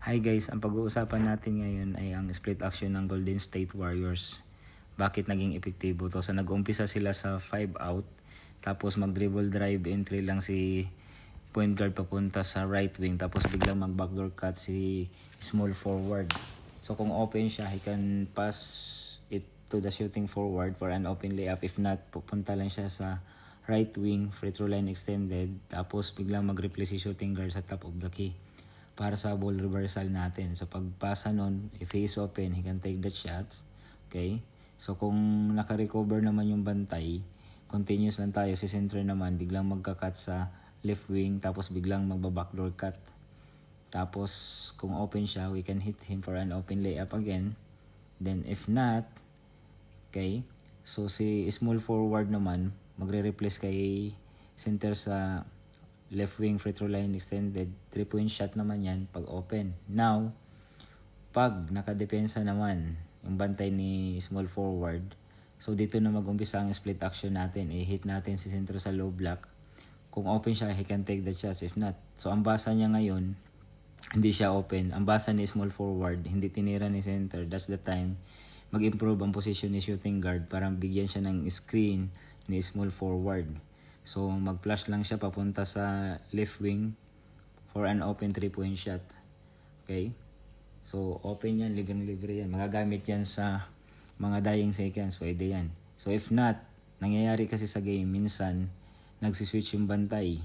Hi guys, ang pag-uusapan natin ngayon ay ang split action ng Golden State Warriors. Bakit naging epektibo to? So nag-umpisa sila sa 5 out, tapos mag-dribble drive entry lang si point guard papunta sa right wing, tapos biglang mag-backdoor cut si small forward. So kung open siya, he can pass it to the shooting forward for an open layup. If not, pupunta lang siya sa right wing, free throw line extended, tapos biglang mag-replace si shooting guard sa top of the key para sa ball reversal natin. So pagpasa nun, if he is open, he can take the shots. Okay? So kung naka-recover naman yung bantay, continuous lang tayo. Si center naman, biglang magka-cut sa left wing, tapos biglang magba-backdoor cut. Tapos kung open siya, we can hit him for an open layup again. Then if not, okay, so si small forward naman, magre-replace kay center sa left wing free throw line extended, 3-point shot naman yan pag open. Now, pag nakadepensa naman yung bantay ni small forward, so dito na mag-umpisa ang split action natin. I-hit natin si center sa low block. Kung open siya, he can take the shots. If not, so ang basa niya ngayon, hindi siya open. Ang basa ni small forward, hindi tinira ni center. That's the time mag-improve ang position ni shooting guard para bigyan siya ng screen ni small forward. So mag-flash lang siya papunta sa left wing for an open 3-point shot. Okay? So open yan, libre yan. Magagamit yan sa mga dying seconds, pwede yan. So if not, nangyayari kasi sa game, minsan nagsiswitch yung bantay.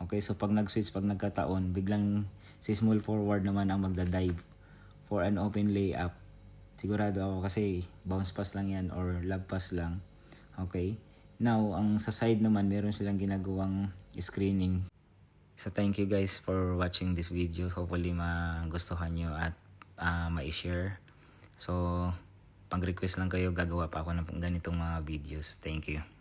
Okay, so pag nag-switch, pag nagkataon, biglang si small forward naman ang magda-dive for an open layup. Sigurado ako kasi bounce pass lang yan or lob pass lang. Okay? Now, ang sa side naman, meron silang ginagawang screening. So, thank you guys for watching this video. Hopefully, magustuhan nyo at ma-share. So, pag-request lang kayo, gagawa pa ako ng ganitong mga videos. Thank you.